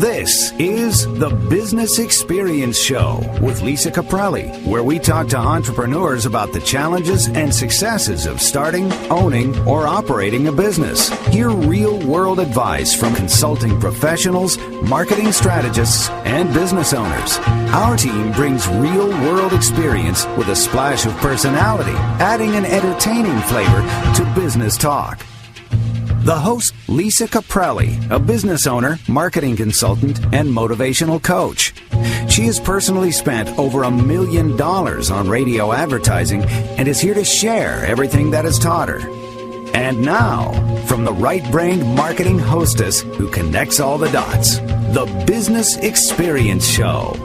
This is the Business Experience Show with Lisa Caprelli, where we talk to entrepreneurs about the challenges and successes of starting, owning, or operating a business. Hear real-world advice from consulting professionals, marketing strategists, and business owners. Our team brings real-world experience with a splash of personality, adding an entertaining flavor to business talk. The host, Lisa Caprelli, a business owner, marketing consultant, and motivational coach. She has personally spent over $1 million on radio advertising and is here to share everything that has taught her. And now, from the right-brained marketing hostess who connects all the dots, the Business Experience Show.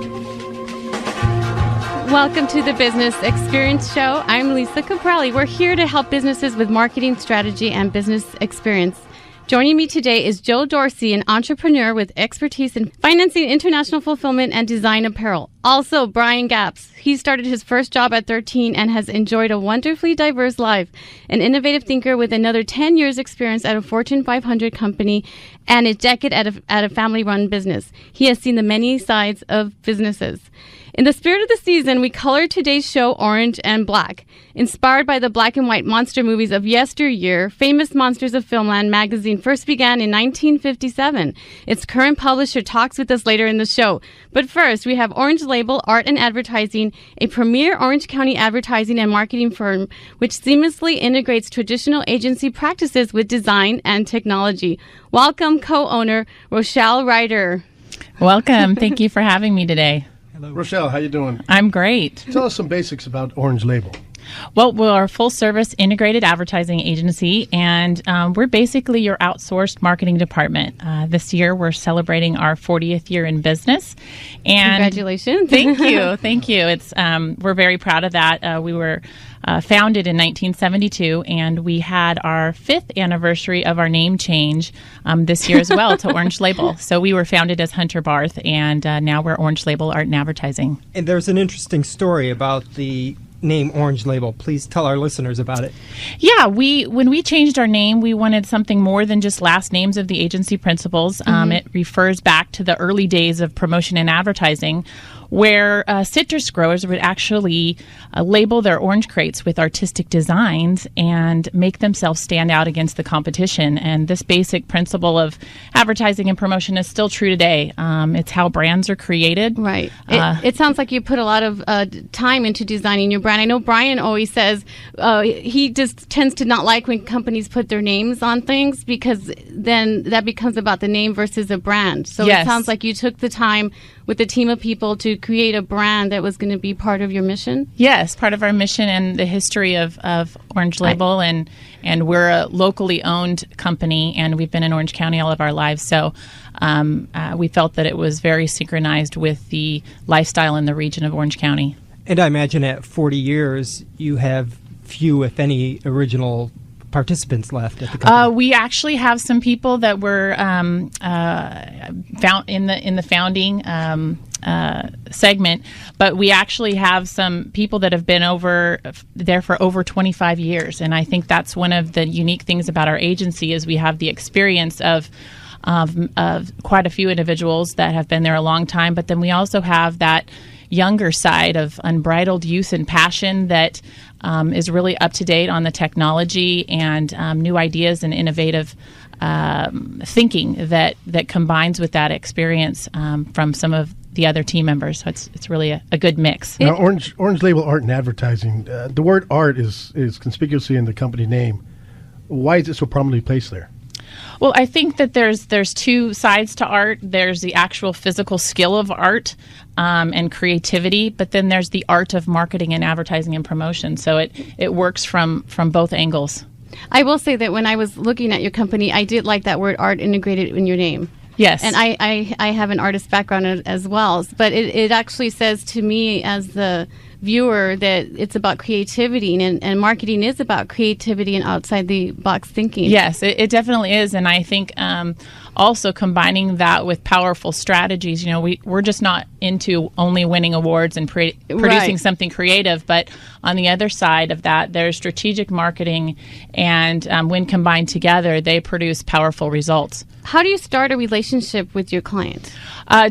Welcome to the Business Experience Show. I'm Lisa Caprelli. We're here to help businesses with marketing strategy and business experience. Joining me today is Joe Dorsey, an entrepreneur with expertise in financing, international fulfillment, and design apparel. Also, Brian Gapps. He started his first job at 13 and has enjoyed a wonderfully diverse life. An innovative thinker with another 10 years experience at a Fortune 500 company and a decade at a family-run business. He has seen the many sides of businesses. In the spirit of the season, we colored today's show orange and black. Inspired by the black and white monster movies of yesteryear, Famous Monsters of Filmland magazine first began in 1957. Its current publisher talks with us later in the show. But first, we have Orange Label Art and Advertising, a premier Orange County advertising and marketing firm which seamlessly integrates traditional agency practices with design and technology. Welcome, co-owner Rochelle Reiter. Welcome. Thank you for having me today. Hello. Rochelle, how you doing? I'm great. Tell us some basics about Orange Label. Well, we're a full-service integrated advertising agency, and we're basically your outsourced marketing department. This year, we're celebrating our 40th year in business. And congratulations! Thank you, thank you. It's we're very proud of that. We were founded in 1972, and we had our 5th anniversary of our name change this year as well to Orange Label. So we were founded as Hunter Barth, and now we're Orange Label Art and Advertising. And there's an interesting story about the name Orange Label. Please tell our listeners about it. Yeah, when we changed our name, we wanted something more than just last names of the agency principals. It refers back to the early days of promotion and advertising, where citrus growers would actually label their orange crates with artistic designs and make themselves stand out against the competition. And this basic principle of advertising and promotion is still true today. It's how brands are created. Right. It sounds like you put a lot of time into designing your brand. I know Brian always says he just tends to not like when companies put their names on things because then that becomes about the name versus a brand. So Yes. It sounds like you took the time with a team of people to create a brand that was going to be part of your mission? Yes, part of our mission and the history of Orange Label, and we're a locally owned company, and we've been in Orange County all of our lives, so we felt that it was very synchronized with the lifestyle in the region of Orange County. And I imagine at 40 years, you have few, if any, original participants left at the company. We actually have some people that were found in the founding segment, but we actually have some people that have been there for over 25 years, and I think that's one of the unique things about our agency is we have the experience of quite a few individuals that have been there a long time, but then we also have that younger side of unbridled youth and passion that is really up to date on the technology and new ideas and innovative thinking that combines with that experience from some of the other team members. So it's really a good mix. Now, Orange Label Art and Advertising, the word art is conspicuously in the company name. Why is it so prominently placed there? Well, I think that there's two sides to art. There's the actual physical skill of art and creativity, but then there's the art of marketing and advertising and promotion. So it works from both angles. I will say that when I was looking at your company, I did like that word art integrated in your name. Yes. And I have an artist background as well, but it actually says to me as the viewer that it's about creativity, and marketing is about creativity and outside the box thinking. Yes, it definitely is, and I think also combining that with powerful strategies. You know, we're just not into only winning awards and producing something creative, but on the other side of that, there's strategic marketing, and when combined together, they produce powerful results. How do you start a relationship with your client?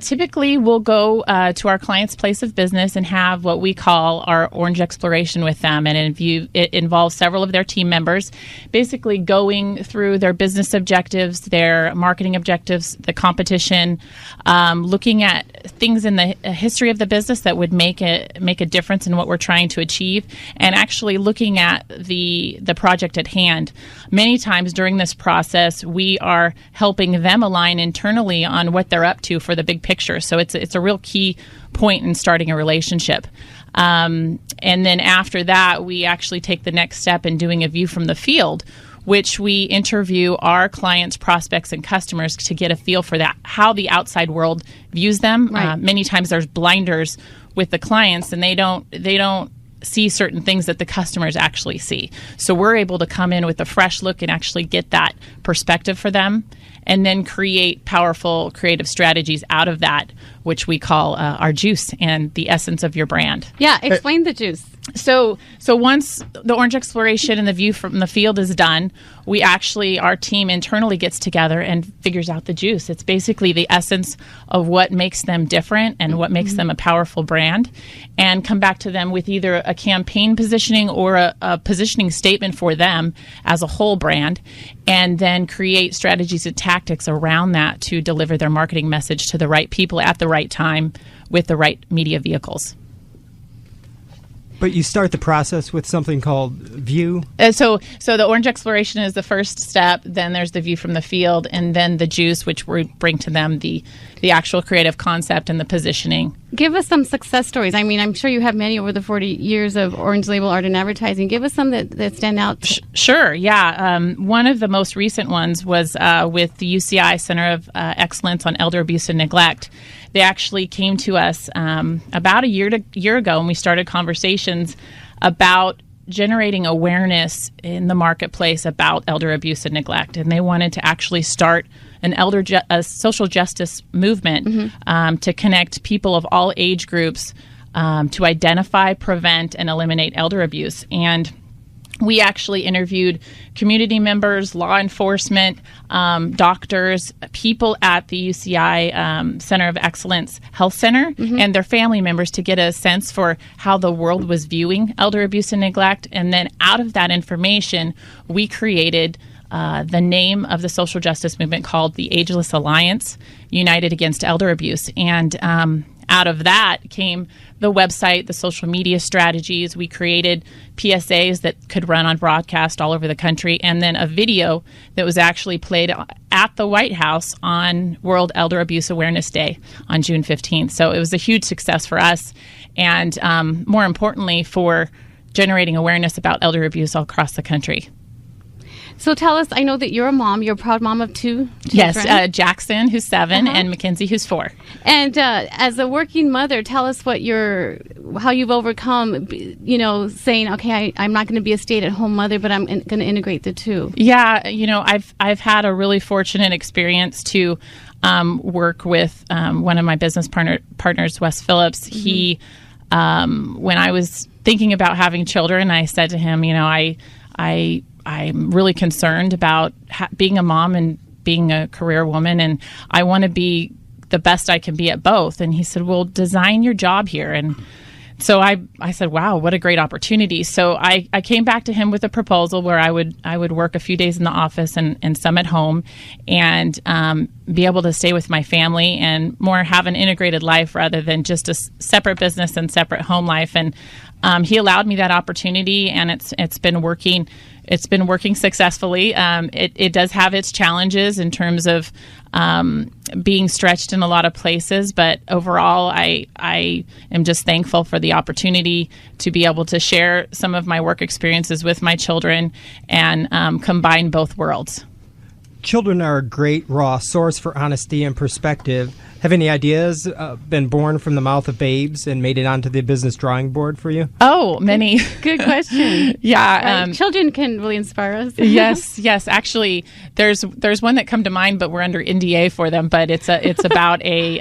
Typically, we'll go to our client's place of business and have what we call our Orange Exploration with them. And it involves several of their team members, basically going through their business objectives, their marketing objectives, the competition, looking at things in the history of the business that would make a difference in what we're trying to achieve, and actually looking at the project at hand. Many times during this process, we are helping them align internally on what they're up to for the big picture. So it's a real key point in starting a relationship. And then after that, we actually take the next step in doing a view from the field, which we interview our clients, prospects, and customers to get a feel for that, how the outside world views them. Right. Many times there's blinders with the clients, and they don't see certain things that the customers actually see. So we're able to come in with a fresh look and actually get that perspective for them, and then create powerful creative strategies out of that, which we call our juice and the essence of your brand. Yeah, explain the juice. So once the Orange Exploration and the view from the field is done, we actually, our team internally gets together and figures out the juice. It's basically the essence of what makes them different and what makes them a powerful brand, and come back to them with either a campaign positioning or a positioning statement for them as a whole brand, and then create strategies and tactics around that to deliver their marketing message to the right people at the right time with the right media vehicles. But you start the process with something called view. So the Orange Exploration is the first step. Then there's the view from the field, and then the juice, which we bring to them the actual creative concept and the positioning. Give us some success stories. I mean, I'm sure you have many over the 40 years of Orange Label art and advertising. Give us some that stand out. Sure, yeah. One of the most recent ones was with the UCI Center of Excellence on Elder Abuse and Neglect. They actually came to us about a year ago, and we started conversations about generating awareness in the marketplace about elder abuse and neglect. And they wanted to actually start a social justice movement to connect people of all age groups to identify, prevent, and eliminate elder abuse. And we actually interviewed community members, law enforcement, doctors, people at the UCI Center of Excellence Health Center, and their family members to get a sense for how the world was viewing elder abuse and neglect. And then out of that information, we created the name of the social justice movement called the Ageless Alliance United Against Elder Abuse. And out of that came the website, the social media strategies. We created PSAs that could run on broadcast all over the country, and then a video that was actually played at the White House on World Elder Abuse Awareness Day on June 15th. So it was a huge success for us, and more importantly, for generating awareness about elder abuse all across the country. So tell us, I know that you're a mom. You're a proud mom of two children. Yes, Jackson, who's 7, and Mackenzie, who's 4. And as a working mother, tell us how you've overcome, saying, okay, I'm not going to be a stay-at-home mother, but I'm going to integrate the two. Yeah, I've had a really fortunate experience to work with one of my business partners, Wes Phillips. He, when I was thinking about having children, I said to him, I'm really concerned about being a mom and being a career woman, and I want to be the best I can be at both. And he said, well, design your job here. And so I said, wow, what a great opportunity. So I came back to him with a proposal where I would work a few days in the office and some at home, and be able to stay with my family and more have an integrated life rather than just a separate business and separate home life. And he allowed me that opportunity, and it's been working. It's been working successfully. It does have its challenges in terms of being stretched in a lot of places, but overall, I am just thankful for the opportunity to be able to share some of my work experiences with my children and combine both worlds. Children are a great raw source for honesty and perspective. Have any ideas been born from the mouth of babes and made it onto the business drawing board for you? Oh, many. Good question. Yeah. Children can really inspire us. Yes. Actually, there's one that come to mind, but we're under NDA for them. But it's about a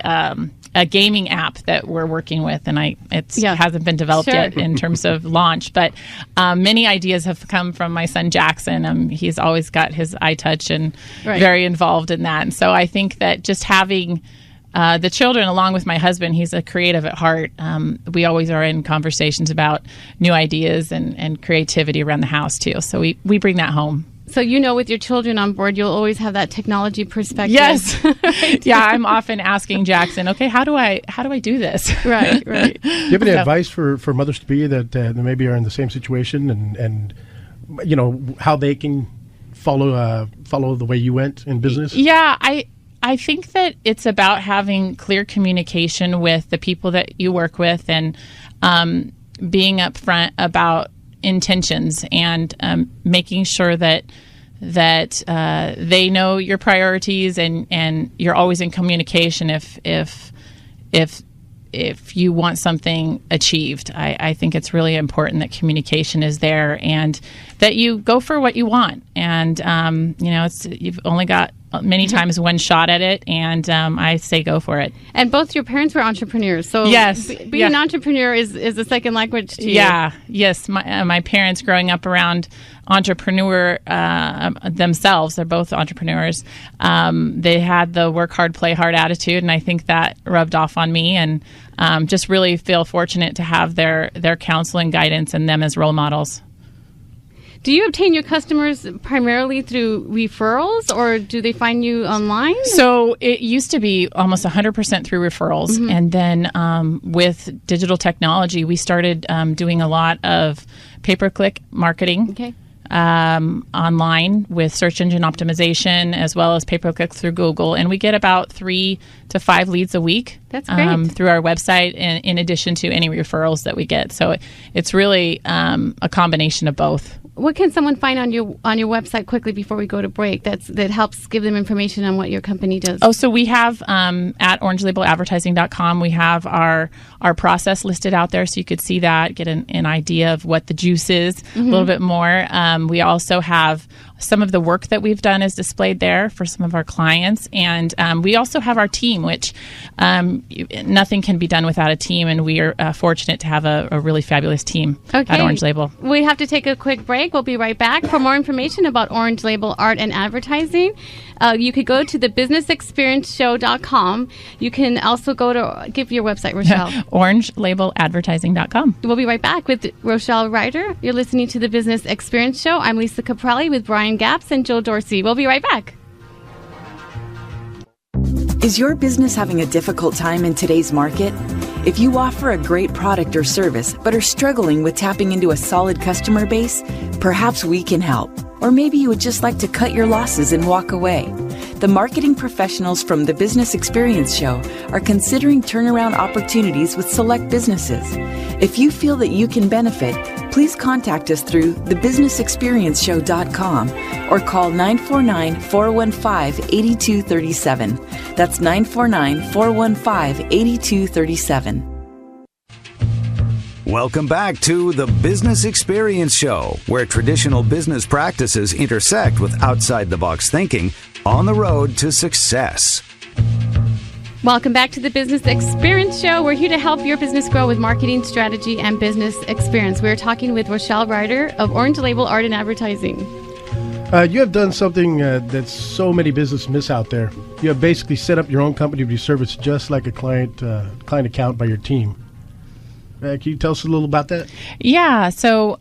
a gaming app that we're working with, and it hasn't been developed yet in terms of launch. But many ideas have come from my son Jackson. He's always got his iTouch and very involved in that. And so I think that just having the children, along with my husband, he's a creative at heart. We always are in conversations about new ideas and creativity around the house too. So we bring that home. So with your children on board, you'll always have that technology perspective. Yes. Yeah, I'm often asking Jackson, okay, how do I do this? Right. Do you have any advice for mothers-to-be that maybe are in the same situation and how they can follow the way you went in business? Yeah, I think that it's about having clear communication with the people that you work with and being upfront about intentions and making sure that they know your priorities and you're always in communication if you want something achieved. I think it's really important that communication is there and that you go for what you want. And you've only got many times one shot at it, and I say go for it. And both your parents were entrepreneurs, so yes, being an entrepreneur is a second language to you. Yeah, yes. My parents, growing up around entrepreneur themselves, they're both entrepreneurs. They had the work hard, play hard attitude, and I think that rubbed off on me. And just really feel fortunate to have their counsel and guidance and them as role models. Do you obtain your customers primarily through referrals, or do they find you online? So it used to be almost 100% through referrals. Mm-hmm. And then with digital technology, we started doing a lot of pay-per-click marketing. Okay. Online with search engine optimization, as well as pay-per-click through Google. And we get about 3 to 5 leads a week. That's great. Through our website, in addition to any referrals that we get. So it's really a combination of both. What can someone find on your website quickly before we go to break that helps give them information on what your company does? Oh, so we have at orangelabeladvertising.com, we have our process listed out there, so you could see that, get an idea of what the juice is a little bit more. We also have some of the work that we've done is displayed there for some of our clients. And we also have our team, which nothing can be done without a team. And we are fortunate to have a really fabulous team at Orange Label. We have to take a quick break. We'll be right back. For more information about Orange Label Art and Advertising, you could go to thebusinessexperienceshow.com. You can also go to, give your website, Rochelle. orangelabeladvertising.com. We'll be right back with Rochelle Reiter. You're listening to The Business Experience Show. I'm Lisa Caprelli with Brian Gaps and Joe Dorsey. We'll be right back. Is your business having a difficult time in today's market? If you offer a great product or service but are struggling with tapping into a solid customer base, perhaps we can help. Or maybe you would just like to cut your losses and walk away. The marketing professionals from The Business Experience Show are considering turnaround opportunities with select businesses. If you feel that you can benefit, please contact us through thebusinessexperienceshow.com or call 949-415-8237. That's 949-415-8237. Welcome back to The Business Experience Show, where traditional business practices intersect with outside-the-box thinking on the road to success. Welcome back to The Business Experience Show. We're here to help your business grow with marketing, strategy, and business experience. We're talking with Rochelle Reiter of Orange Label Art and Advertising. You have done something that so many businesses miss out there. You have basically set up your own company to be serviced just like a client account by your team. Can you tell us a little about that? Yeah. So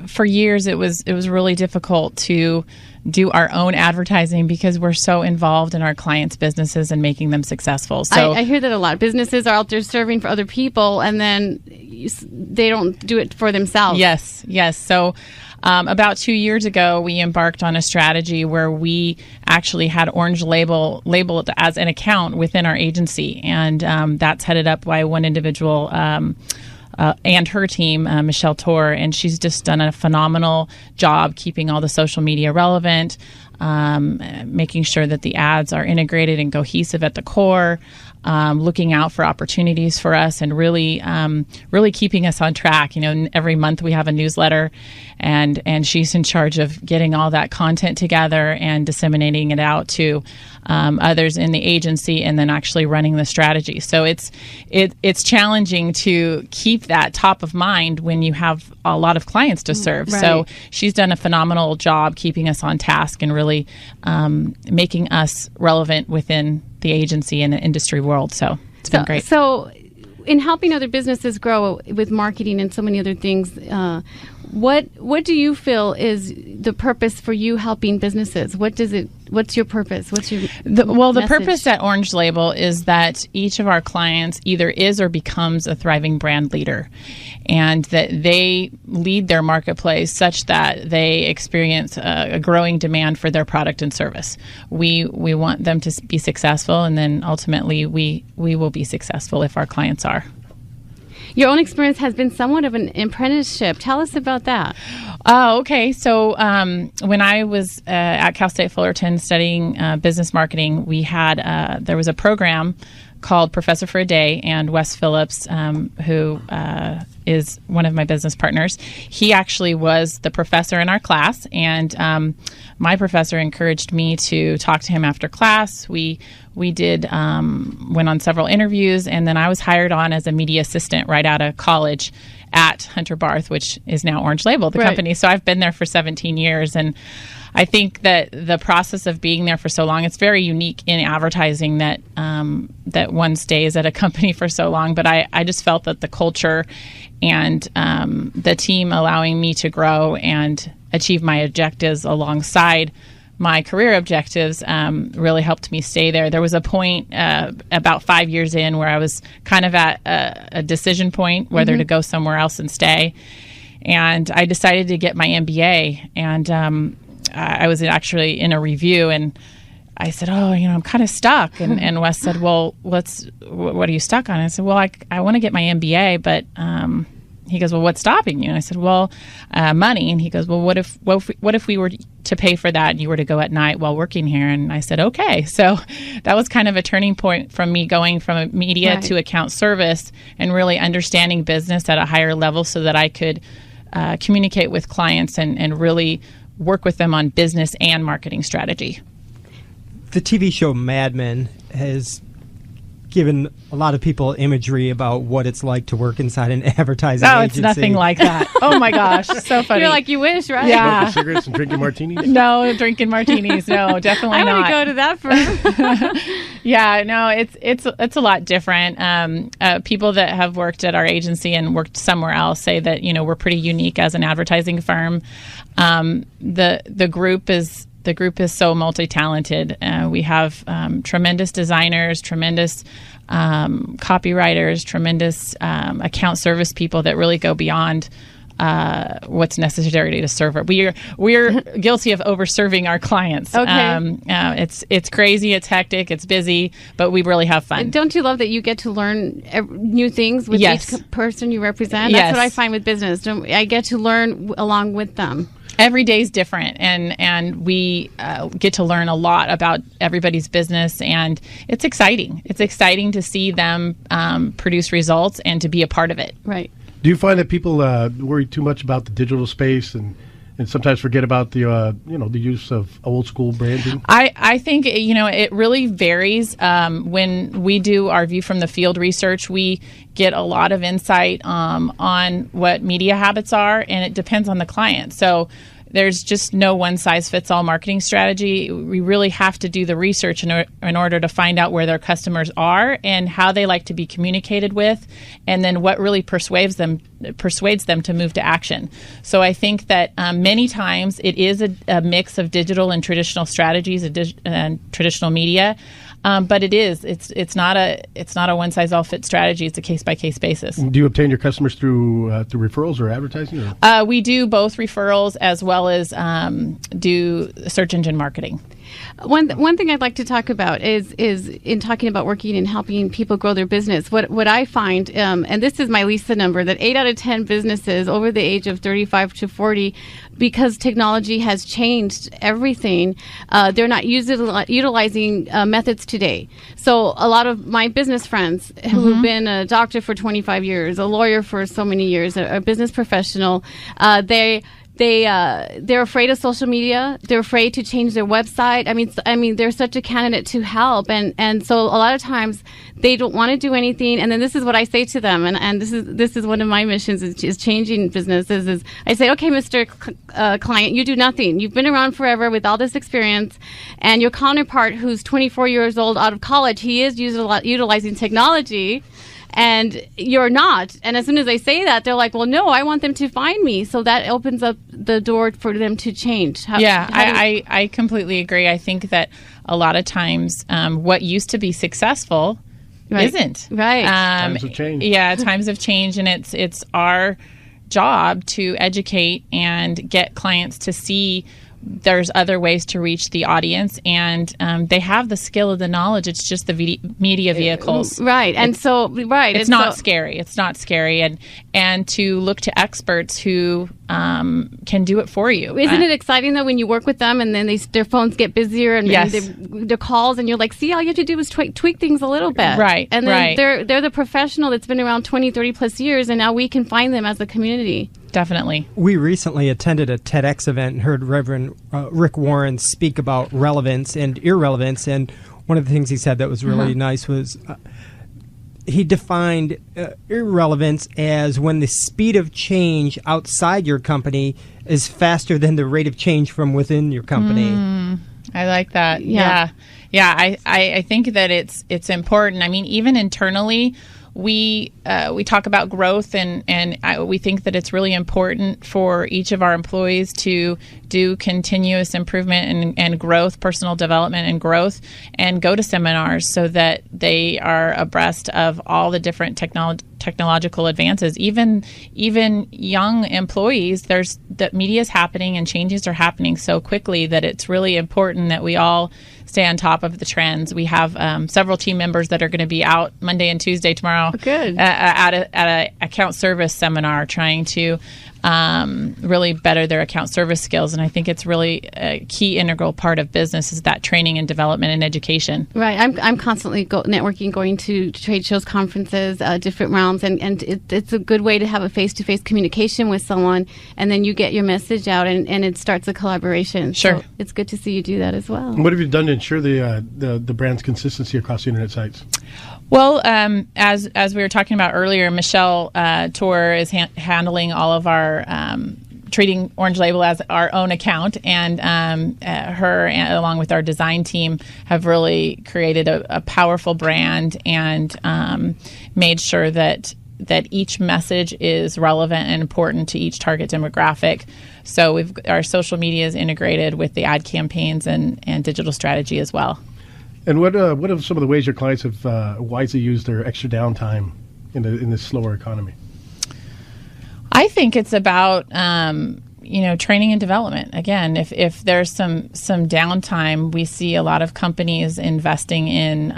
for years, it was really difficult to do our own advertising because we're so involved in our clients' businesses and making them successful. So I hear that a lot. Businesses are out there serving for other people, and then they don't do it for themselves. Yes. So about 2 years ago, we embarked on a strategy where we actually had Orange labeled as an account within our agency, and that's headed up by one individual and her team, Michelle Torr, and she's just done a phenomenal job keeping all the social media relevant. making sure that the ads are integrated and cohesive at the core, looking out for opportunities for us, and really keeping us on track. Every month we have a newsletter, and she's in charge of getting all that content together and disseminating it out to others in the agency, and then actually running the strategy. So it's challenging to keep that top of mind when you have a lot of clients to serve. Right. So she's done a phenomenal job keeping us on task and really making us relevant within the agency and the industry world. So it's been great. So in helping other businesses grow with marketing and so many other things, what do you feel is the purpose for you helping businesses? What's your purpose? What's your the purpose at Orange Label is that each of our clients either is or becomes a thriving brand leader, and that they lead their marketplace such that they experience a growing demand for their product and service. We want them to be successful, and then ultimately we will be successful if our clients are. Your own experience has been somewhat of an apprenticeship. Tell us about that. Oh, okay. So when I was at Cal State Fullerton studying business marketing, we had there was a program called Professor for a Day, and Wes Phillips, who is one of my business partners, he actually was the professor in our class, and my professor encouraged me to talk to him after class. We went on several interviews, and then I was hired on as a media assistant right out of college at Hunter Barth, which is now Orange Label, the company. So I've been there for 17 years, and I think that the process of being there for so long, it's very unique in advertising that that one stays at a company for so long. But I just felt that the culture and the team allowing me to grow and achieve my objectives alongside my career objectives really helped me stay there. There was a point about 5 years in where I was kind of at a decision point whether to go somewhere else and stay. And I decided to get my MBA, and I was actually in a review, and I said, I'm kind of stuck. And Wes said, well, what are you stuck on? I said, well, I want to get my MBA, but he goes, well, what's stopping you? And I said, well, money. And he goes, well, what if we were to pay for that and you were to go at night while working here? And I said, okay. So that was kind of a turning point from me going from media to account service and really understanding business at a higher level so that I could communicate with clients and really work with them on business and marketing strategy. The TV show Mad Men has given a lot of people imagery about what it's like to work inside an advertising agency. It's nothing like that. Oh my gosh, so funny. You're like, you wish, right? Yeah. Smoking cigarettes and drinking martinis? No, drinking martinis. No, definitely I not. I want to go to that firm. Yeah, no, it's a lot different. People that have worked at our agency and worked somewhere else say that we're pretty unique as an advertising firm. The group is so multi-talented. We have tremendous designers, tremendous copywriters, tremendous account service people that really go beyond what's necessary to serve her. We're guilty of over-serving our clients. Okay. It's crazy, it's hectic, it's busy, but we really have fun. Don't you love that you get to learn new things with each person you represent? Yes. That's what I find with business. I get to learn along with them. Every day is different, and we get to learn a lot about everybody's business, and it's exciting. It's exciting to see them produce results and to be a part of it. Right. Do you find that people worry too much about the digital space and sometimes forget about the the use of old school branding? I think it really varies. When we do our view from the field research, we get a lot of insight on what media habits are, and it depends on the client. So there's just no one-size-fits-all marketing strategy. We really have to do the research in order to find out where their customers are and how they like to be communicated with, and then what really persuades them to move to action. So I think that many times it is a mix of digital and traditional strategies and traditional media. But it's not a one-size-all-fits strategy. It's a case-by-case basis. Do you obtain your customers through referrals or advertising? We do both referrals as well as do search engine marketing. One thing I'd like to talk about is in talking about working and helping people grow their business. What I find, and this is my Lisa number, that 8 out of 10 businesses over the age of 35 to 40, because technology has changed everything, they're not utilizing methods today. So a lot of my business friends who've been a doctor for 25 years, a lawyer for so many years, a business professional, they're afraid of social media. They're afraid to change their website. I mean, they're such a candidate to help, and so a lot of times they don't want to do anything. And then this is what I say to them, and this is one of my missions is changing businesses. Is I say, okay, Mr. Client, you do nothing. You've been around forever with all this experience, and your counterpart, who's 24 years old out of college, he is utilizing technology. And you're not. And as soon as I say that, they're like, well, no, I want them to find me. So that opens up the door for them to change. I completely agree. I think that a lot of times what used to be successful isn't. Right. Times have changed. Yeah, times have changed. And it's our job to educate and get clients to see there's other ways to reach the audience, and they have the skill of the knowledge. It's just the media vehicles, right? And it's not scary. It's not scary, and to look to experts who can do it for you. Isn't it exciting though when you work with them and then their phones get busier and their calls, and you're like, see, all you have to do is tweak things a little bit, right? And then they're the professional that's been around 20, 30 plus years, and now we can find them as a community. Definitely. We recently attended a TEDx event and heard Reverend Rick Warren speak about relevance and irrelevance. And one of the things he said that was really nice was he defined irrelevance as when the speed of change outside your company is faster than the rate of change from within your company. I like that. Yeah. I think that it's important. I mean, even internally, we talk about growth, and we think that it's really important for each of our employees to do continuous improvement and growth, personal development and growth, and go to seminars so that they are abreast of all the different technological advances. Even young employees, the media is happening and changes are happening so quickly that it's really important that we all stay on top of the trends. We have several team members that are going to be out Monday and Tuesday tomorrow at a account service seminar, trying to really better their account service skills. And I think it's really a key integral part of business is that training and development and education. Right. I'm constantly networking, going to trade shows, conferences, different realms, and it's a good way to have a face-to-face communication with someone, and then you get your message out, and it starts a collaboration. Sure. So it's good to see you do that as well. What have you done to ensure the brand's consistency across the internet sites? Well, as we were talking about earlier, Michelle Tour is handling all of our treating Orange Label as our own account, and her, along with our design team, have really created a powerful brand and made sure that each message is relevant and important to each target demographic. So our social media is integrated with the ad campaigns and digital strategy as well. And what are some of the ways your clients have wisely used their extra downtime in this slower economy? I think it's about training and development. Again, if there's some downtime, we see a lot of companies investing in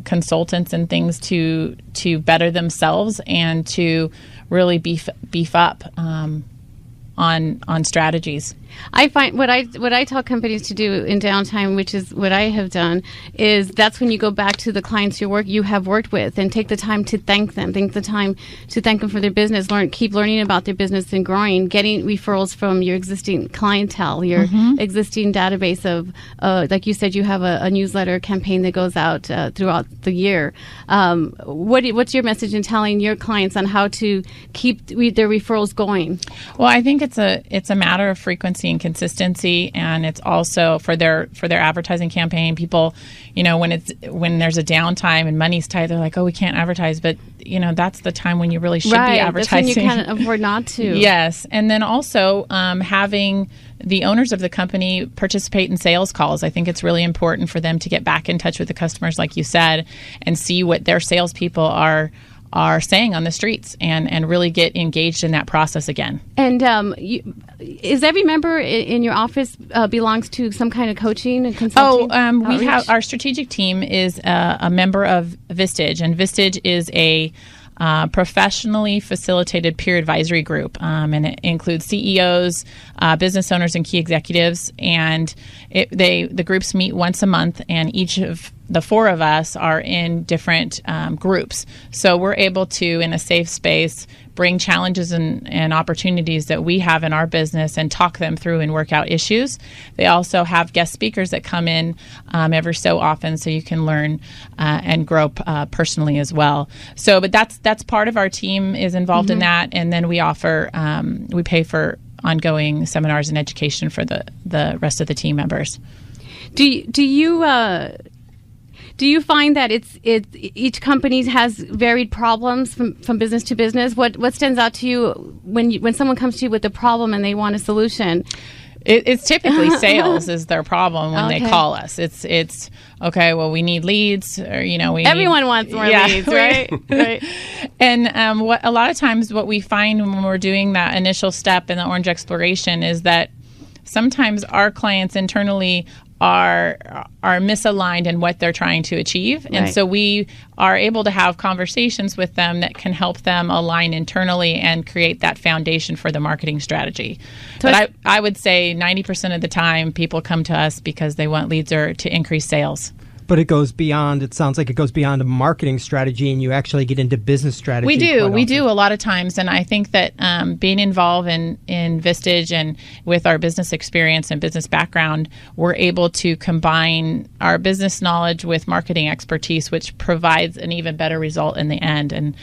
consultants and things to better themselves and to really beef up on strategies. I find what I tell companies to do in downtime, which is what I have done, is that's when you go back to the clients you have worked with and take the time to thank them. Take the time to thank them for their business. Keep learning about their business and growing. Getting referrals from your existing clientele, your existing database of, like you said, you have a newsletter campaign that goes out throughout the year. What's your message in telling your clients on how to keep their referrals going? Well, I think it's a matter of frequency and consistency, and it's also for their advertising campaign. People, when there's a downtime and money's tight, they're like, oh, we can't advertise, but that's the time when you really should be advertising. That's when you can't afford not to. Yes, and then also having the owners of the company participate in sales calls. I think it's really important for them to get back in touch with the customers, like you said, and see what their salespeople are are saying on the streets, and really get engaged in that process again. And is every member in your office belongs to some kind of coaching and consulting? We have our strategic team is a member of Vistage, and Vistage is a professionally facilitated peer advisory group, and it includes CEOs, business owners, and key executives. And the groups meet once a month, and each of the four of us are in different groups. So we're able to, in a safe space, bring challenges and opportunities that we have in our business and talk them through and work out issues. They also have guest speakers that come in every so often, so you can learn and grow personally as well. So, but that's part of our team is involved in that, and then we offer we pay for ongoing seminars and education for the rest of the team members. Do you find that each company has varied problems from business to business? What stands out to you when someone comes to you with a problem and they want a solution? It's typically sales is their problem when they call us. It's okay. Well, we need leads, or everyone wants more leads, right? Right. And what a lot of times what we find when we're doing that initial step in the Orange Exploration is that sometimes our clients internally are misaligned in what they're trying to achieve. And so we are able to have conversations with them that can help them align internally and create that foundation for the marketing strategy. So but I would say 90% of the time people come to us because they want leads or to increase sales. But it goes beyond, it sounds like it goes beyond a marketing strategy, and you actually get into business strategy. We do a lot of times. And I think that being involved in Vistage and with our business experience and business background, we're able to combine our business knowledge with marketing expertise, which provides an even better result in the end. And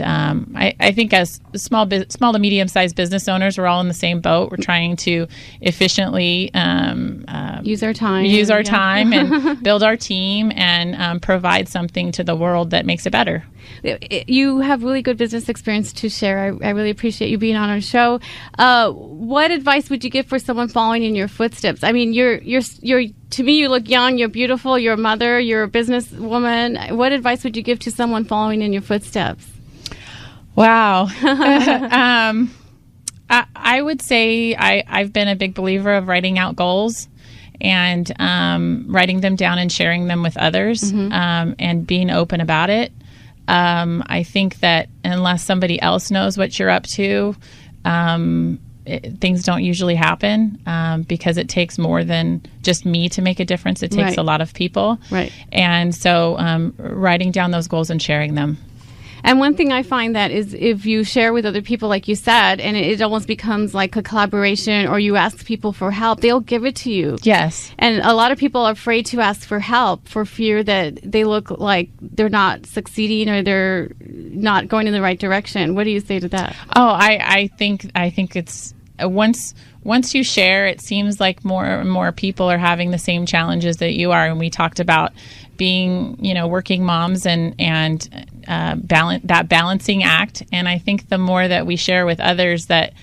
I think as small to medium-sized business owners, we're all in the same boat. We're trying to efficiently use our time and build our team and provide something to the world that makes it better. You have really good business experience to share. I really appreciate you being on our show. What advice would you give for someone following in your footsteps? I mean, you're to me, you look young, you're beautiful, you're a mother, you're a businesswoman. What advice would you give to someone following in your footsteps? Wow. I would say I've been a big believer of writing out goals and writing them down and sharing them with others, and being open about it. I think that unless somebody else knows what you're up to, things don't usually happen because it takes more than just me to make a difference. It takes a lot of people. Right. And so writing down those goals and sharing them. And one thing I find that is if you share with other people, like you said, and it almost becomes like a collaboration, or you ask people for help, they'll give it to you. Yes. And a lot of people are afraid to ask for help for fear that they look like they're not succeeding or they're not going in the right direction. What do you say to that? Oh, I think it's once you share, it seems like more and more people are having the same challenges that you are. And we talked about being, working moms and that balancing act. And I think the more that we share with others that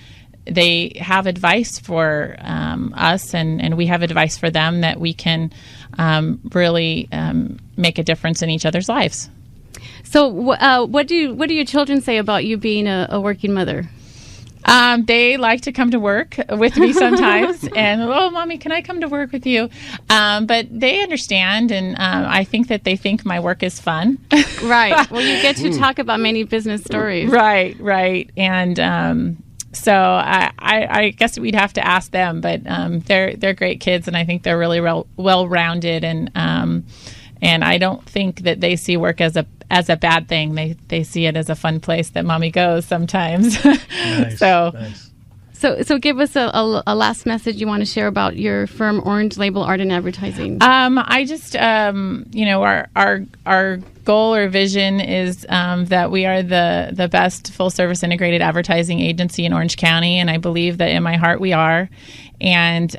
they have advice for us and we have advice for them, that we can really make a difference in each other's lives. So what do your children say about you being a working mother? They like to come to work with me sometimes and, oh, Mommy, can I come to work with you? But they understand, and I think that they think my work is fun. Right. Well, you get to talk about many business stories. Right. And so I guess we'd have to ask them, but they're great kids, and I think they're really well-rounded, and I don't think that they see work as a bad thing. They see it as a fun place that Mommy goes sometimes. Nice. So give us a last message you want to share about your firm, Orange Label Art and Advertising. I just our goal or vision is that we are the best full service integrated advertising agency in Orange County, and I believe that in my heart we are. And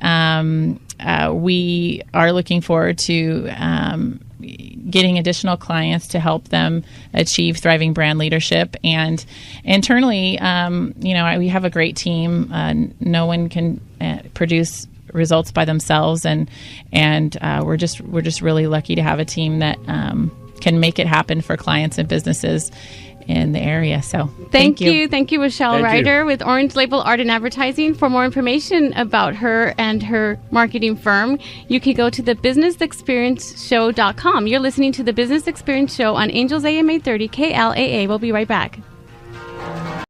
we are looking forward to getting additional clients to help them achieve thriving brand leadership. And internally, we have a great team. No one can produce results by themselves, and we're just really lucky to have a team that can make it happen for clients and businesses in the area. So Thank you, Rochelle Thank Reiter you. with Orange Label Art and Advertising. For more information about her and her marketing firm, you can go to thebusinessexperienceshow.com. You're listening to The Business Experience Show on Angels AM 830 KLAA. We'll be right back.